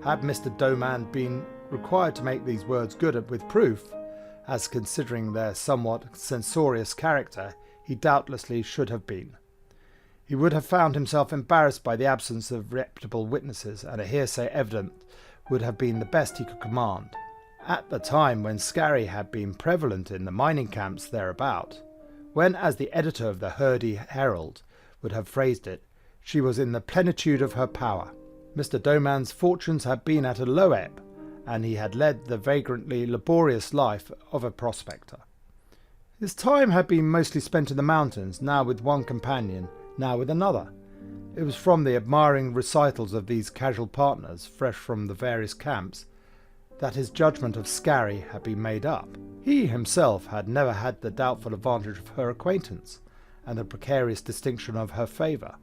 Had Mr. Doman been required to make these words good with proof, as considering their somewhat censorious character, he doubtlessly should have been. He would have found himself embarrassed by the absence of reputable witnesses, and a hearsay evidence would have been the best he could command. At the time when scary had been prevalent in the mining camps thereabout, when, as the editor of the Hurdy Herald would have phrased it, she was in the plenitude of her power, Mr. Doman's fortunes had been at a low ebb, and he had led the vagrantly laborious life of a prospector. His time had been mostly spent in the mountains, now with one companion, now with another. It was from the admiring recitals of these casual partners, fresh from the various camps, that his judgment of Scarry had been made up. He himself had never had the doubtful advantage of her acquaintance, and the precarious distinction of her favour.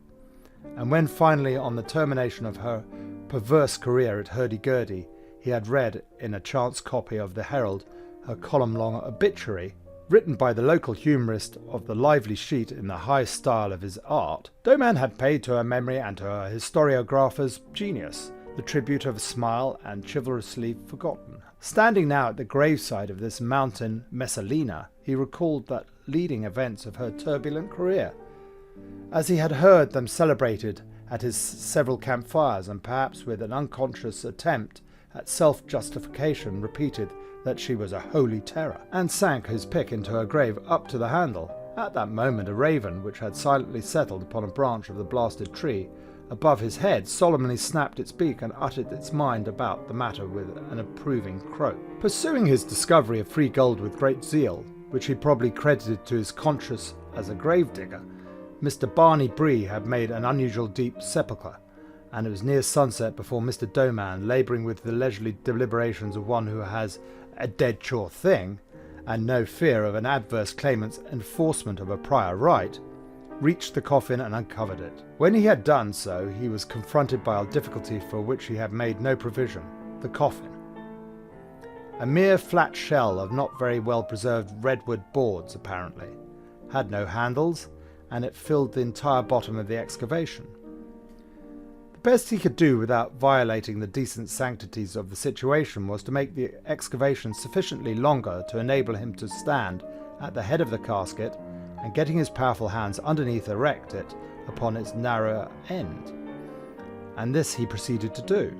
And when finally, on the termination of her perverse career at Hurdy-Gurdy, he had read, in a chance copy of the Herald, her column-long obituary, written by the local humorist of the lively sheet in the highest style of his art, Doman had paid to her memory and to her historiographer's genius the tribute of a smile and chivalrously forgotten. Standing now at the graveside of this mountain Messalina, he recalled the leading events of her turbulent career, as he had heard them celebrated at his several campfires, and perhaps with an unconscious attempt at self-justification repeated that she was a holy terror, and sank his pick into her grave up to the handle. At that moment a raven, which had silently settled upon a branch of the blasted tree above his head, solemnly snapped its beak and uttered its mind about the matter with an approving croak. Pursuing his discovery of free gold with great zeal, which he probably credited to his conscience as a grave-digger, Mr. Barney Bree had made an unusual deep sepulchre, and it was near sunset before Mr. Doman, labouring with the leisurely deliberations of one who has a dead sure thing, and no fear of an adverse claimant's enforcement of a prior right, reached the coffin and uncovered it. When he had done so, he was confronted by a difficulty for which he had made no provision: the coffin. A mere flat shell of not very well preserved redwood boards, apparently, had no handles, and it filled the entire bottom of the excavation. The best he could do without violating the decent sanctities of the situation was to make the excavation sufficiently longer to enable him to stand at the head of the casket and, getting his powerful hands underneath, erect it upon its narrower end. And this he proceeded to do.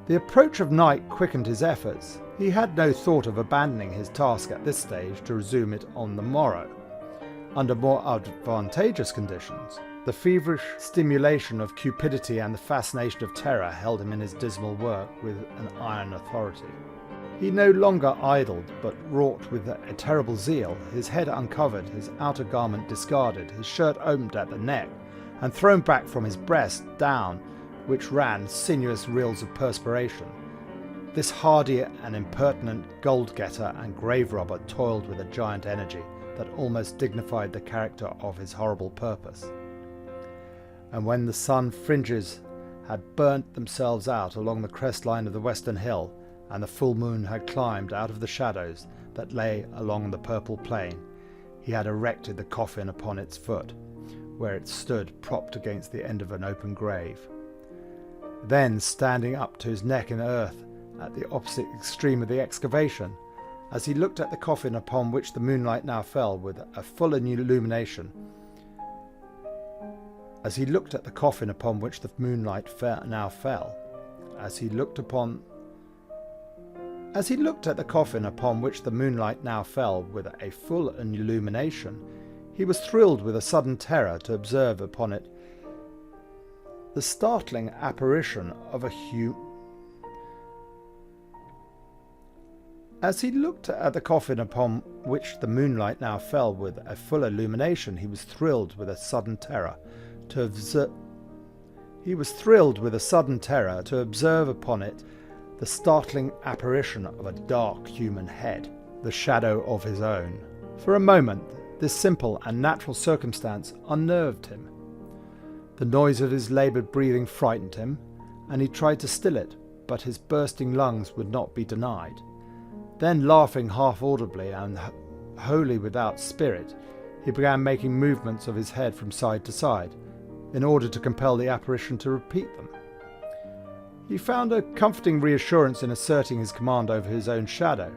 The approach of night quickened his efforts. He had no thought of abandoning his task at this stage to resume it on the morrow, under more advantageous conditions. The feverish stimulation of cupidity and the fascination of terror held him in his dismal work with an iron authority. He no longer idled, but wrought with a terrible zeal, his head uncovered, his outer garment discarded, his shirt opened at the neck, and thrown back from his breast down, which ran sinuous rills of perspiration. This hardy and impertinent gold-getter and grave-robber toiled with a giant energy that almost dignified the character of his horrible purpose. And when the sun fringes had burnt themselves out along the crest-line of the western hill, and the full moon had climbed out of the shadows that lay along the purple plain, he had erected the coffin upon its foot, where it stood propped against the end of an open grave. Then, standing up to his neck in earth at the opposite extreme of the excavation, as he looked at the coffin upon which the moonlight now fell with a full illumination, as he looked at the coffin upon which the moonlight now fell, as he looked at the coffin upon which the moonlight now fell with a full illumination, he was thrilled with a sudden terror to observe upon it the startling apparition of a As he looked at the coffin upon which the moonlight now fell with a full illumination, he was thrilled with a sudden terror to observe upon it the startling apparition of a dark human head, the shadow of his own. For a moment, this simple and natural circumstance unnerved him. The noise of his laboured breathing frightened him, and he tried to still it, but his bursting lungs would not be denied. Then, laughing half audibly and wholly without spirit, he began making movements of his head from side to side, in order to compel the apparition to repeat them. He found a comforting reassurance in asserting his command over his own shadow.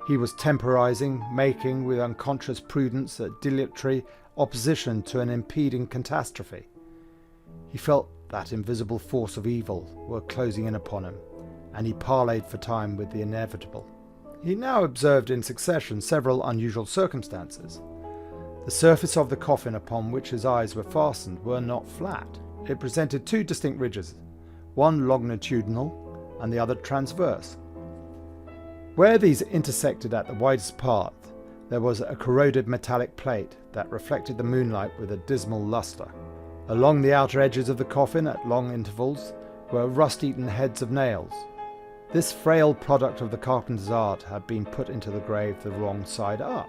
He was temporizing, making with unconscious prudence a dilatory opposition to an impending catastrophe. He felt that invisible force of evil were closing in upon him, and he parleyed for time with the inevitable. He now observed in succession several unusual circumstances. The surface of the coffin upon which his eyes were fastened were not flat. It presented two distinct ridges, one longitudinal and the other transverse. Where these intersected at the widest part, there was a corroded metallic plate that reflected the moonlight with a dismal lustre. Along the outer edges of the coffin, at long intervals, were rust-eaten heads of nails. This frail product of the carpenter's art had been put into the grave the wrong side up.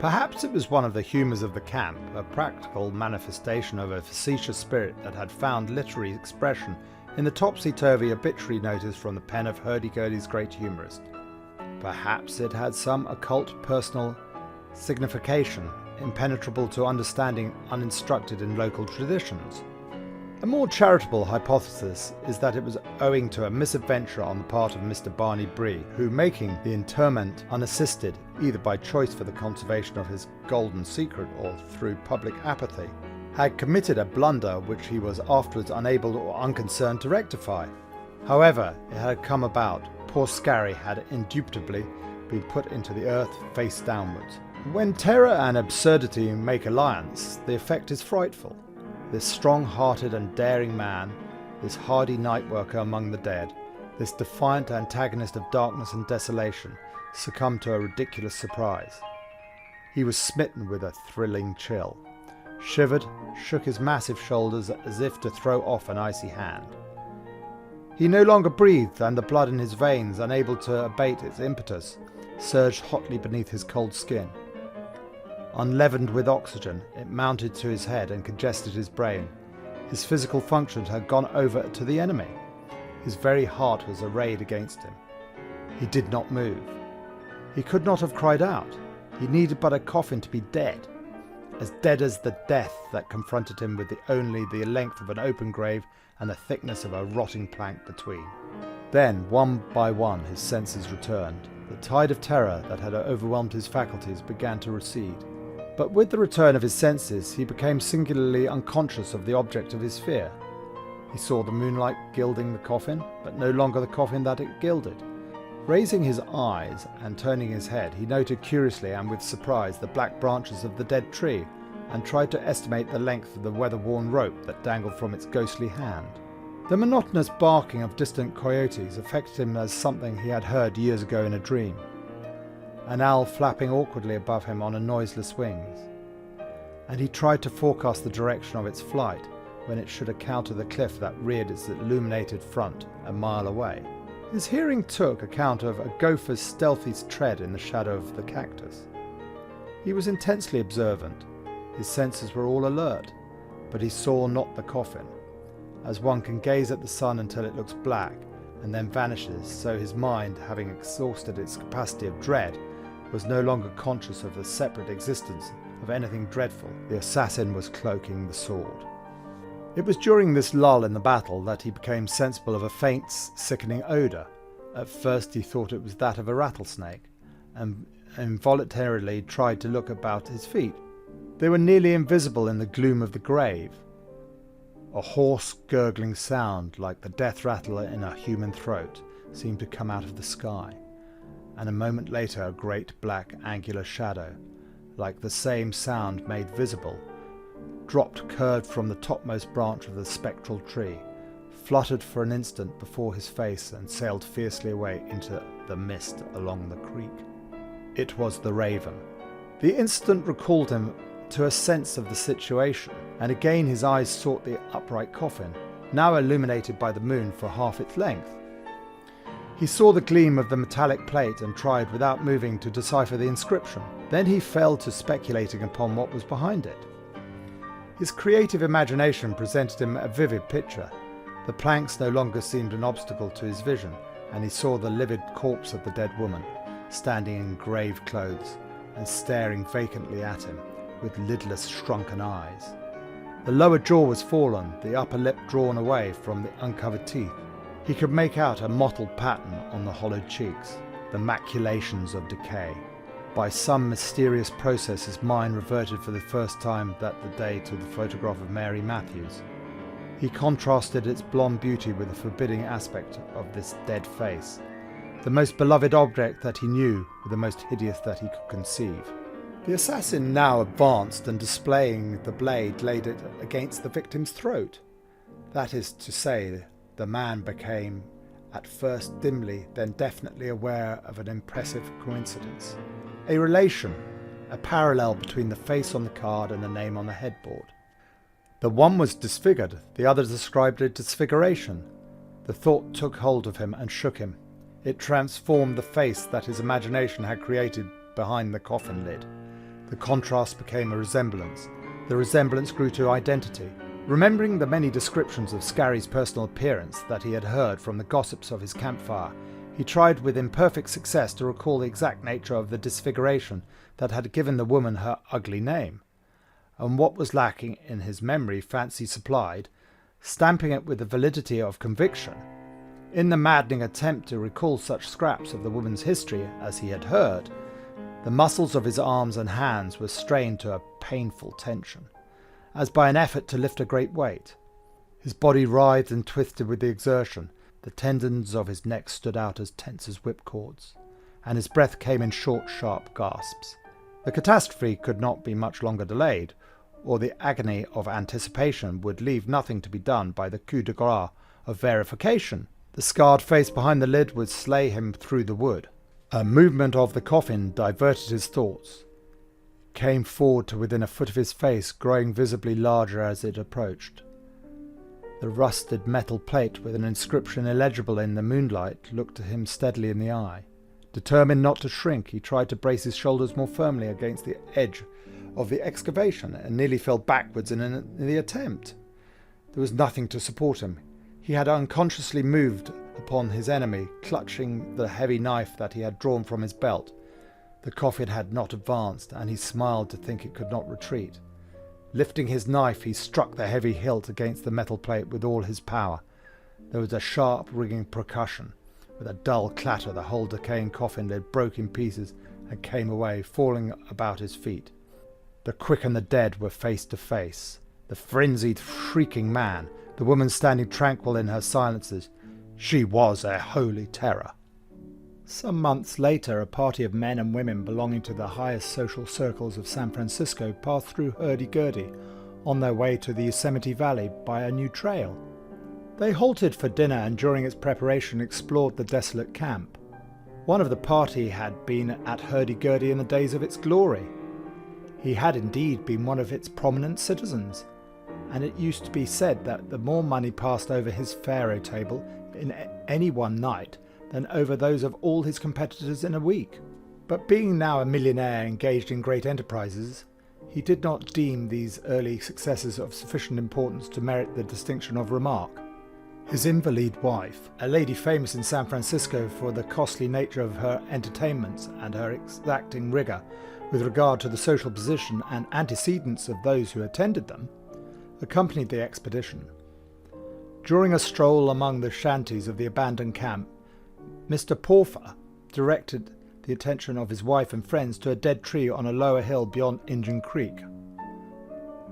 Perhaps it was one of the humours of the camp, a practical manifestation of a facetious spirit that had found literary expression in the topsy-turvy obituary notice from the pen of hurdy-gurdy's great humorist. Perhaps it had some occult personal signification, impenetrable to understanding uninstructed in local traditions. A more charitable hypothesis is that it was owing to a misadventure on the part of Mr. Barney Bree, who, making the interment unassisted, either by choice for the conservation of his golden secret or through public apathy, had committed a blunder which he was afterwards unable or unconcerned to rectify. However it had come about, poor Scarry had indubitably been put into the earth face downwards. When terror and absurdity make alliance, the effect is frightful. This strong-hearted and daring man, this hardy night-worker among the dead, this defiant antagonist of darkness and desolation, succumbed to a ridiculous surprise. He was smitten with a thrilling chill, shivered, shook his massive shoulders as if to throw off an icy hand. He no longer breathed, and the blood in his veins, unable to abate its impetus, surged hotly beneath his cold skin. Unleavened with oxygen, it mounted to his head and congested his brain. His physical functions had gone over to the enemy. His very heart was arrayed against him. He did not move. He could not have cried out. He needed but a coffin to be dead as the death that confronted him with only the length of an open grave and the thickness of a rotting plank between. Then, one by one, his senses returned. The tide of terror that had overwhelmed his faculties began to recede. But with the return of his senses, he became singularly unconscious of the object of his fear. He saw the moonlight gilding the coffin, but no longer the coffin that it gilded. Raising his eyes and turning his head, he noted curiously and with surprise the black branches of the dead tree, and tried to estimate the length of the weather-worn rope that dangled from its ghostly hand. The monotonous barking of distant coyotes affected him as something he had heard years ago in a dream. An owl flapping awkwardly above him on a noiseless wings, and he tried to forecast the direction of its flight when it should encounter the cliff that reared its illuminated front a mile away. His hearing took account of a gopher's stealthy tread in the shadow of the cactus. He was intensely observant. His senses were all alert, but he saw not the coffin. As one can gaze at the sun until it looks black and then vanishes, so his mind, having exhausted its capacity of dread, was no longer conscious of the separate existence of anything dreadful. The assassin was cloaking the sword. It was during this lull in the battle that he became sensible of a faint, sickening odour. At first he thought it was that of a rattlesnake, and involuntarily tried to look about his feet. They were nearly invisible in the gloom of the grave. A hoarse, gurgling sound, like the death rattle in a human throat, seemed to come out of the sky, and a moment later a great black angular shadow, like the same sound made visible, dropped curved from the topmost branch of the spectral tree, fluttered for an instant before his face, and sailed fiercely away into the mist along the creek. It was the raven. The instant recalled him to a sense of the situation, and again his eyes sought the upright coffin, now illuminated by the moon for half its length. He saw the gleam of the metallic plate and tried, without moving, to decipher the inscription. Then he fell to speculating upon what was behind it. His creative imagination presented him a vivid picture. The planks no longer seemed an obstacle to his vision, and he saw the livid corpse of the dead woman, standing in grave clothes and staring vacantly at him with lidless, shrunken eyes. The lower jaw was fallen, the upper lip drawn away from the uncovered teeth. He could make out a mottled pattern on the hollowed cheeks, the maculations of decay. By some mysterious process his mind reverted for the first time that day to the photograph of Mary Matthews. He contrasted its blonde beauty with the forbidding aspect of this dead face, the most beloved object that he knew with the most hideous that he could conceive. The assassin now advanced and, displaying the blade, laid it against the victim's throat. That is to say, the man became, at first dimly, then definitely aware of an impressive coincidence. A relation, a parallel between the face on the card and the name on the headboard. The one was disfigured, the other described a disfiguration. The thought took hold of him and shook him. It transformed the face that his imagination had created behind the coffin lid. The contrast became a resemblance. The resemblance grew to identity. Remembering the many descriptions of Scarry's personal appearance that he had heard from the gossips of his campfire, he tried with imperfect success to recall the exact nature of the disfiguration that had given the woman her ugly name. And what was lacking in his memory fancy supplied, stamping it with the validity of conviction. In the maddening attempt to recall such scraps of the woman's history as he had heard, the muscles of his arms and hands were strained to a painful tension, as by an effort to lift a great weight. His body writhed and twisted with the exertion, the tendons of his neck stood out as tense as whipcords, and his breath came in short, sharp gasps. The catastrophe could not be much longer delayed, or the agony of anticipation would leave nothing to be done by the coup de grace of verification. The scarred face behind the lid would slay him through the wood. A movement of the coffin diverted his thoughts, came forward to within a foot of his face, growing visibly larger as it approached. The rusted metal plate with an inscription illegible in the moonlight looked at him steadily in the eye. Determined not to shrink, he tried to brace his shoulders more firmly against the edge of the excavation and nearly fell backwards in the attempt. There was nothing to support him. He had unconsciously moved upon his enemy, clutching the heavy knife that he had drawn from his belt. The coffin had not advanced, and he smiled to think it could not retreat. Lifting his knife, he struck the heavy hilt against the metal plate with all his power. There was a sharp, ringing percussion. With a dull clatter, the whole decaying coffin lid broke in pieces and came away, falling about his feet. The quick and the dead were face to face. The frenzied, shrieking man, the woman standing tranquil in her silences. She was a holy terror. Some months later, a party of men and women belonging to the highest social circles of San Francisco passed through Hurdy-Gurdy on their way to the Yosemite Valley by a new trail. They halted for dinner and during its preparation explored the desolate camp. One of the party had been at Hurdy-Gurdy in the days of its glory. He had indeed been one of its prominent citizens, and it used to be said that the more money passed over his faro table in any one night than over those of all his competitors in a week. But being now a millionaire engaged in great enterprises, he did not deem these early successes of sufficient importance to merit the distinction of remark. His invalid wife, a lady famous in San Francisco for the costly nature of her entertainments and her exacting rigour with regard to the social position and antecedents of those who attended them, accompanied the expedition. During a stroll among the shanties of the abandoned camp, Mr. Porfer directed the attention of his wife and friends to a dead tree on a lower hill beyond Injun Creek.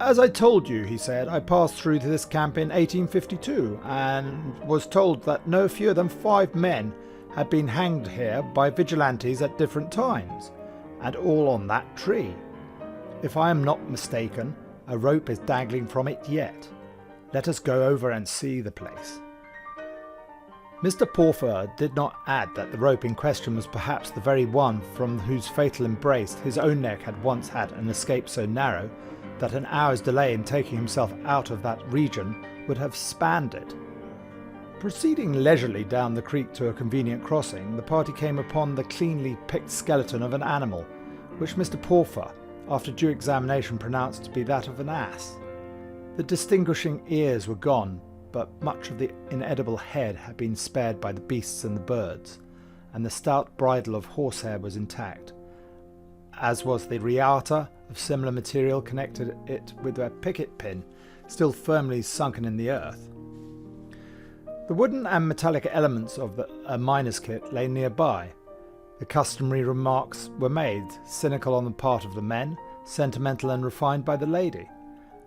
"As I told you," he said, "I passed through this camp in 1852 and was told that no fewer than 5 men had been hanged here by vigilantes at different times, and all on that tree. If I am not mistaken, a rope is dangling from it yet. Let us go over and see the place." Mr. Porfer did not add that the rope in question was perhaps the very one from whose fatal embrace his own neck had once had an escape so narrow that an hour's delay in taking himself out of that region would have spanned it. Proceeding leisurely down the creek to a convenient crossing, the party came upon the cleanly picked skeleton of an animal, which Mr. Porfer, after due examination, pronounced to be that of an ass. The distinguishing ears were gone, but much of the inedible head had been spared by the beasts and the birds, and the stout bridle of horsehair was intact, as was the riata of similar material connected it with a picket pin still firmly sunken in the earth. The wooden and metallic elements of a miner's kit lay nearby. The customary remarks were made, cynical on the part of the men, sentimental and refined by the lady.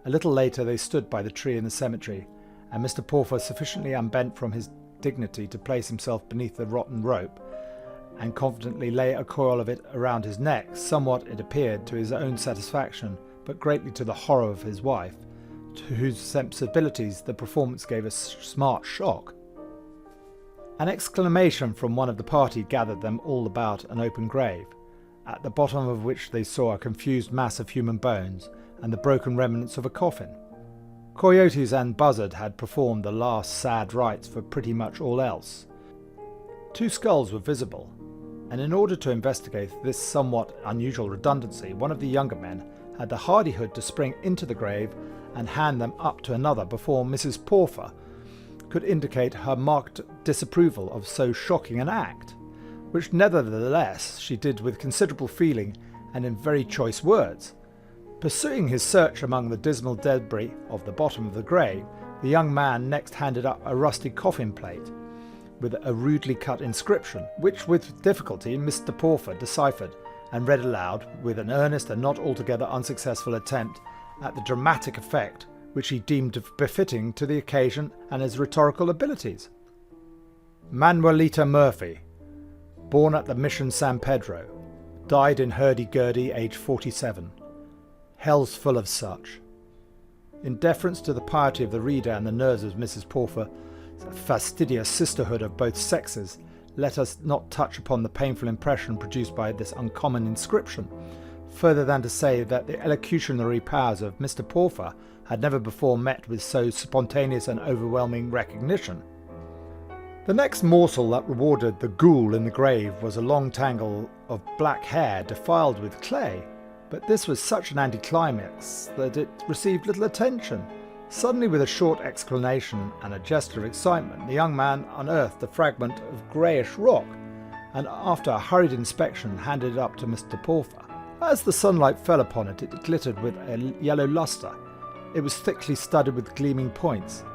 A little later they stood by the tree in the cemetery, and Mr. Porfer, sufficiently unbent from his dignity to place himself beneath the rotten rope, and confidently lay a coil of it around his neck, somewhat, it appeared, to his own satisfaction, but greatly to the horror of his wife, to whose sensibilities the performance gave a smart shock. An exclamation from one of the party gathered them all about an open grave, at the bottom of which they saw a confused mass of human bones and the broken remnants of a coffin. Coyotes and Buzzard had performed the last sad rites for pretty much all else. 2 skulls were visible, and in order to investigate this somewhat unusual redundancy, one of the younger men had the hardihood to spring into the grave and hand them up to another before Mrs. Porfer could indicate her marked disapproval of so shocking an act, which nevertheless she did with considerable feeling and in very choice words. Pursuing his search among the dismal debris of the bottom of the grave, the young man next handed up a rusty coffin plate with a rudely cut inscription, which with difficulty Mr. Porfer deciphered and read aloud with an earnest and not altogether unsuccessful attempt at the dramatic effect which he deemed befitting to the occasion and his rhetorical abilities. Manuelita Murphy, born at the Mission San Pedro, died in hurdy-gurdy, age 47. Hell's full of such. In deference to the piety of the reader and the nerves of Mrs. Porfer's fastidious sisterhood of both sexes, let us not touch upon the painful impression produced by this uncommon inscription, further than to say that the elocutionary powers of Mr. Porfer had never before met with so spontaneous and overwhelming recognition. The next morsel that rewarded the ghoul in the grave was a long tangle of black hair defiled with clay, but this was such an anticlimax that it received little attention. Suddenly, with a short exclamation and a gesture of excitement, the young man unearthed a fragment of greyish rock, and after a hurried inspection handed it up to Mr. Porfer. As the sunlight fell upon it, it glittered with a yellow lustre. It was thickly studded with gleaming points.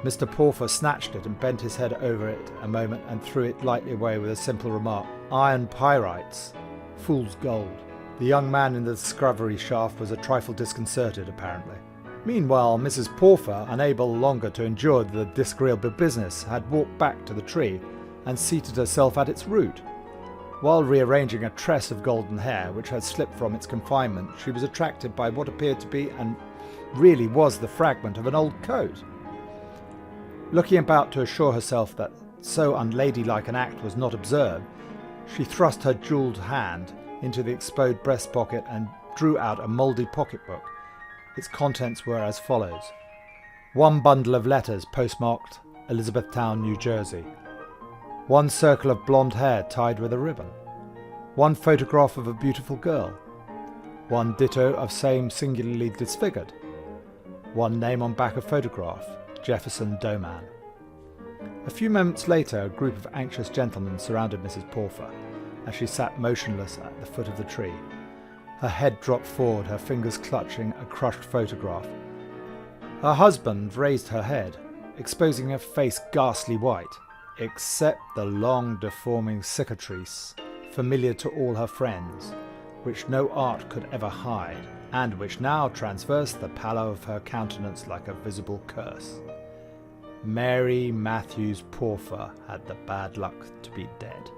Mr. Porfer snatched it and bent his head over it a moment and threw it lightly away with a simple remark, "Iron pyrites, fool's gold." The young man in the discovery shaft was a trifle disconcerted, apparently. Meanwhile, Mrs. Porfer, unable longer to endure the disagreeable business, had walked back to the tree and seated herself at its root. While rearranging a tress of golden hair which had slipped from its confinement, she was attracted by what appeared to be and really was the fragment of an old coat. Looking about to assure herself that so unladylike an act was not observed, she thrust her jewelled hand into the exposed breast pocket and drew out a mouldy pocketbook. Its contents were as follows: 1 bundle of letters postmarked Elizabethtown, New Jersey. 1 circle of blonde hair tied with a ribbon. 1 photograph of a beautiful girl. 1 ditto of same singularly disfigured. 1 name on back of photograph, Jefferson Doman. A few moments later, a group of anxious gentlemen surrounded Mrs. Porfer as she sat motionless at the foot of the tree. Her head dropped forward, her fingers clutching a crushed photograph. Her husband raised her head, exposing her face ghastly white, except the long deforming cicatrice, familiar to all her friends, which no art could ever hide, and which now traversed the pallor of her countenance like a visible curse. Mary Matthews Porfer had the bad luck to be dead.